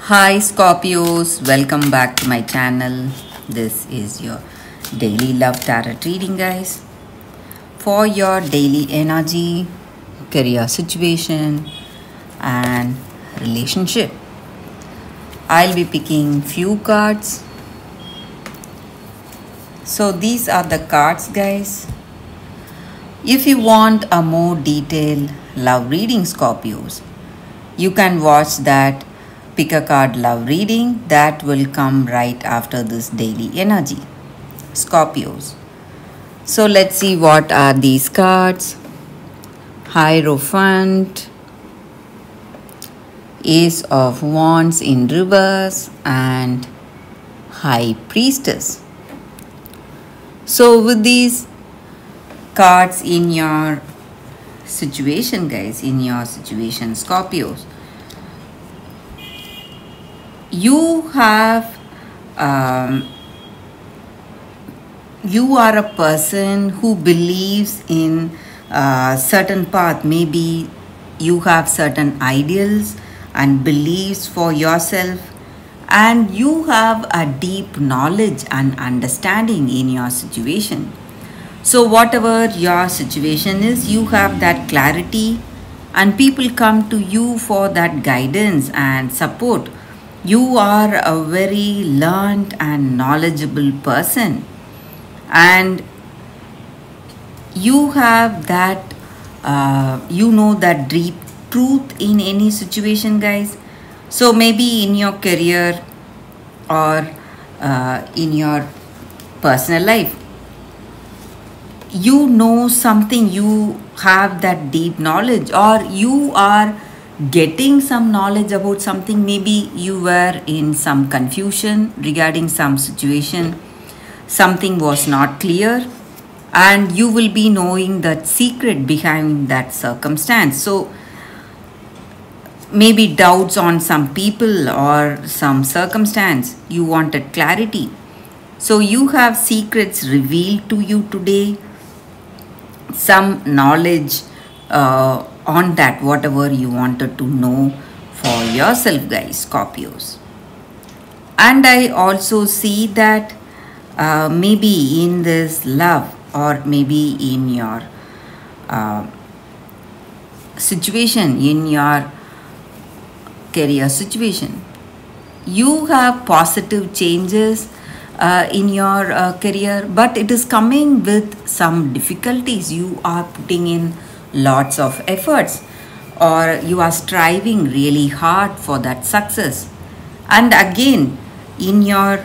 Hi Scorpios, welcome back to my channel. This is your daily love tarot reading, guys. For your daily energy, career situation, and relationship, I'll be picking few cards. So these are the cards, guys. If you want a more detailed love reading, Scorpios, you can watch that pick a card love reading that will come right after this daily energy, Scorpios. So let's see what are these cards. Hierophant, Ace of Wands in reverse, and High Priestess. So with these cards in your situation, guys, in your situation, Scorpios, you have you are a person who believes in certain path. Maybe you have certain ideals and beliefs for yourself, and you have a deep knowledge and understanding in your situation. So whatever your situation is, you have that clarity, and people come to you for that guidance and support. You are a very learned and knowledgeable person, and you have that you know that deep truth in any situation, guys. So maybe in your career or in your personal life, you know something, you have that deep knowledge, or you are getting some knowledge about something. Maybe you were in some confusion regarding some situation, something was not clear, and you will be knowing that secret behind that circumstance. So maybe doubts on some people or some circumstance, you wanted clarity. So you have secrets revealed to you today, some knowledge on that, whatever you wanted to know for yourself, guys, Scorpios. And I also see that maybe in this love, or maybe in your situation, in your career situation, you have positive changes in your career, but it is coming with some difficulties. You are putting in lots of efforts, or you are striving really hard for that success. And again, in your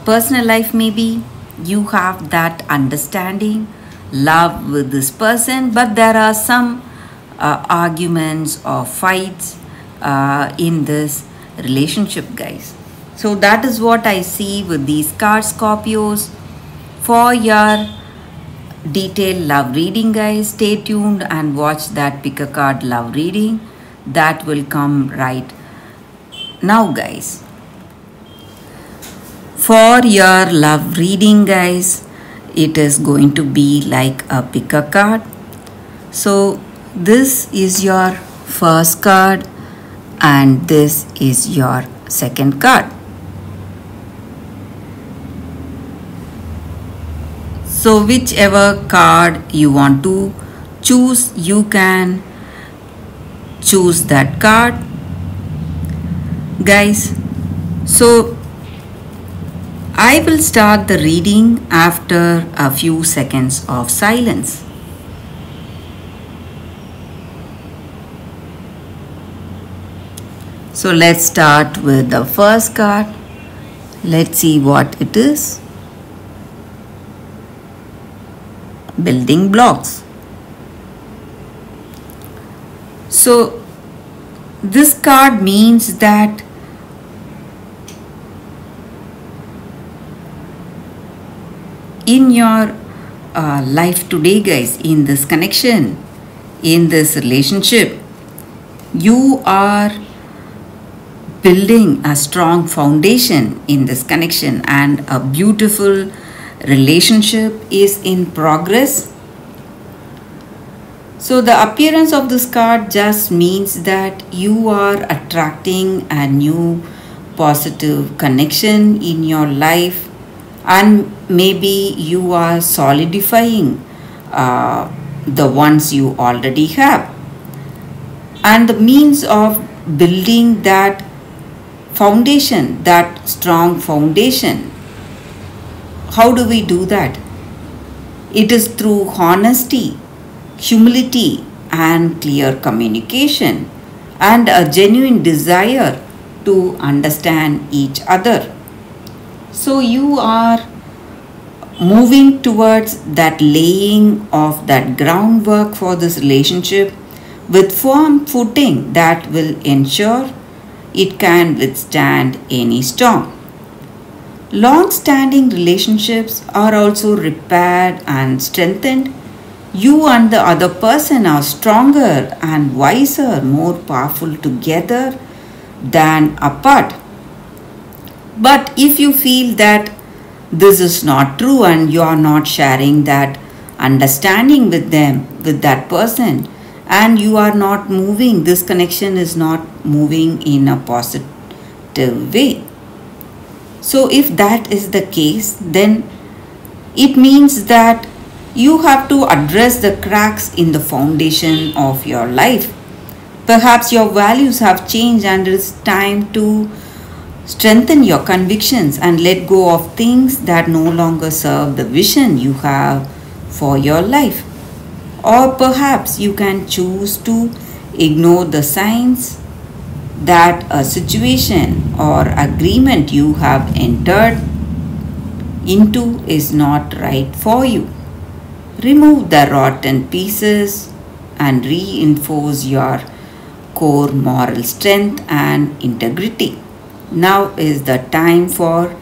personal life, maybe you have that understanding, love with this person, but there are some arguments or fights in this relationship, guys. So that is what I see with these cards, Scorpios. For your detailed love reading, guys, stay tuned and watch that pick a card love reading that will come right now, guys. For your love reading, guys, it is going to be like a pick a card. So this is your first card, and this is your second card. So whichever card you want to choose, you can choose that card, guys. So I will start the reading after a few seconds of silence. So let's start with the first card. Let's see what it is. Building blocks. So this card means that in your life today, guys, in this connection, in this relationship, you are building a strong foundation in this connection, and a beautiful relationship is in progress. So the appearance of this card just means that you are attracting a new positive connection in your life, and maybe you are solidifying the ones you already have, and the means of building that foundation, that strong foundation. How do we do that? It is through honesty, humility, and clear communication, and a genuine desire to understand each other. So you are moving towards that laying of that groundwork for this relationship with firm footing that will ensure it can withstand any storm. Long standing relationships are also repaired and strengthened. You and the other person are stronger and wiser, more powerful together than apart. But if you feel that this is not true and you are not sharing that understanding with them, with that person, and you are not moving, this connection is not moving in a positive way. So, if that is the case, then it means that you have to address the cracks in the foundation of your life. Perhaps your values have changed and it's time to strengthen your convictions and let go of things that no longer serve the vision you have for your life. Or perhaps you can choose to ignore the signs that a situation or agreement you have entered into is not right for you. Remove the rotten pieces and reinforce your core moral strength and integrity. Now is the time for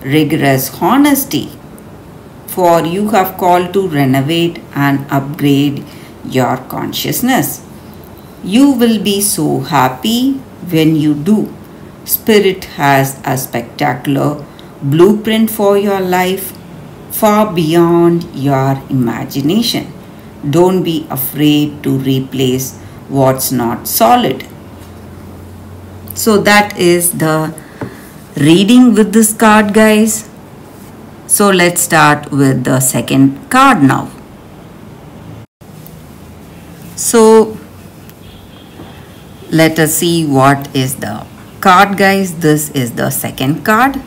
rigorous honesty, for you have called to renovate and upgrade your consciousness. You will be so happy when you do. Spirit has a spectacular blueprint for your life, far beyond your imagination. Don't be afraid to replace what's not solid. So that is the reading with this card, guys. So let's start with the second card now. So let us see what is the card, guys. This is the second card.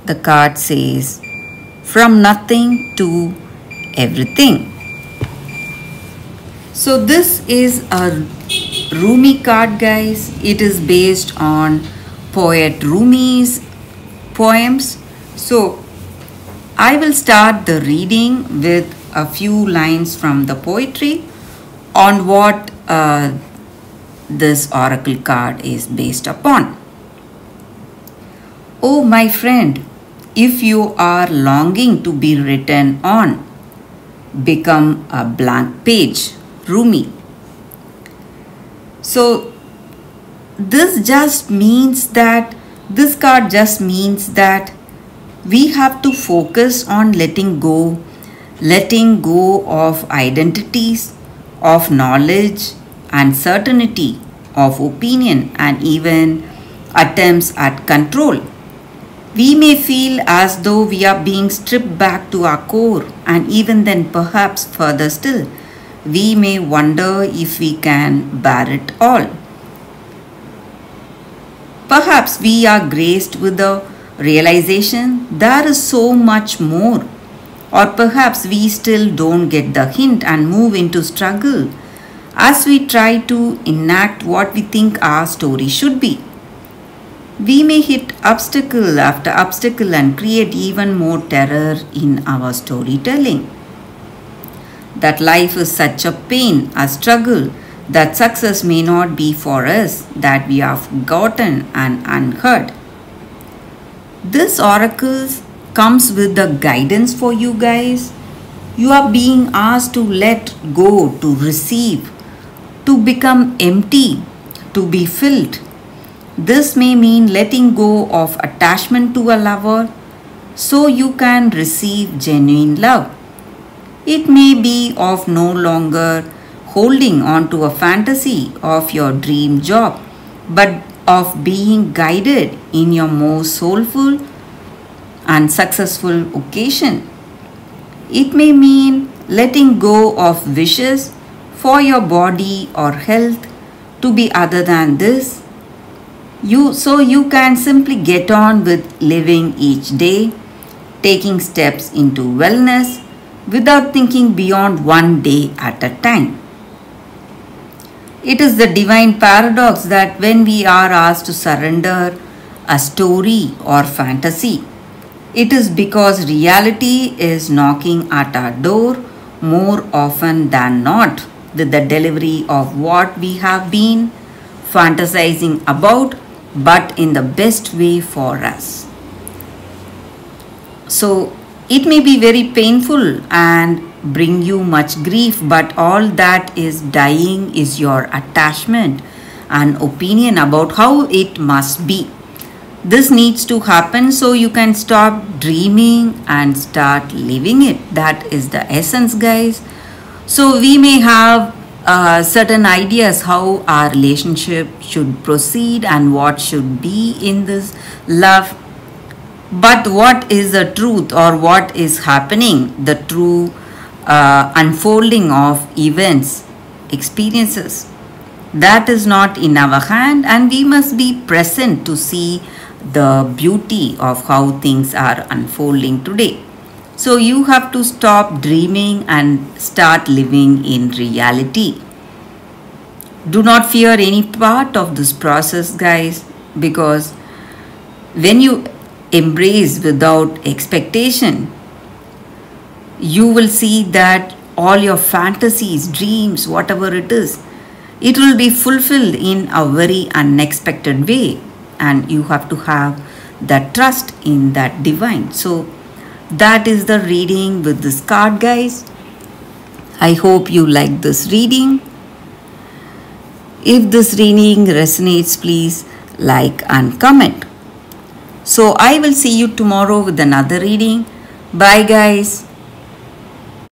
The card says, from nothing to everything. So this is a Rumi card, guys. It is based on poet Rumi's poems. So I will start the reading with a few lines from the poetry on what this oracle card is based upon. Oh, my friend, if you are longing to be written on, become a blank page. Rumi. So this just means that this card just means that we have to focus on letting go of identities, of knowledge and certainty, of opinion and even attempts at control. We may feel as though we are being stripped back to our core, and even then perhaps further still, we may wonder if we can bear it all. Perhaps we are graced with the realization there is so much more, or perhaps we still don't get the hint and move into struggle as we try to enact what we think our story should be. We may hit obstacle after obstacle and create even more terror in our storytelling. That life is such a pain, a struggle, that success may not be for us, that we are forgotten and unheard. This oracle comes with the guidance for you guys. You are being asked to let go, to receive, to become empty, to be filled. This may mean letting go of attachment to a lover so you can receive genuine love. It may be of no longer holding on to a fantasy of your dream job, but of being guided in your most soulful and successful occasion. It may mean letting go of wishes for your body or health to be other than this. You can simply get on with living each day, taking steps into wellness without thinking beyond one day at a time. It is the divine paradox that when we are asked to surrender a story or fantasy, it is because reality is knocking at our door more often than not with the delivery of what we have been fantasizing about, but in the best way for us. So, it may be very painful and bring you much grief, but all that is dying is your attachment and opinion about how it must be. This needs to happen so you can stop dreaming and start living it. That is the essence, guys. So we may have certain ideas how our relationship should proceed and what should be in this love. But what is the truth or what is happening, the true unfolding of events, experiences, that is not in our hand, and we must be present to see the beauty of how things are unfolding today. So you have to stop dreaming and start living in reality. Do not fear any part of this process, guys, because when you embrace without expectation, you will see that all your fantasies, dreams, whatever it is, it will be fulfilled in a very unexpected way, and you have to have that trust in that divine. So that is the reading with this card, guys. I hope you like this reading. If this reading resonates, please like and comment. So I will see you tomorrow with another reading. Bye, guys.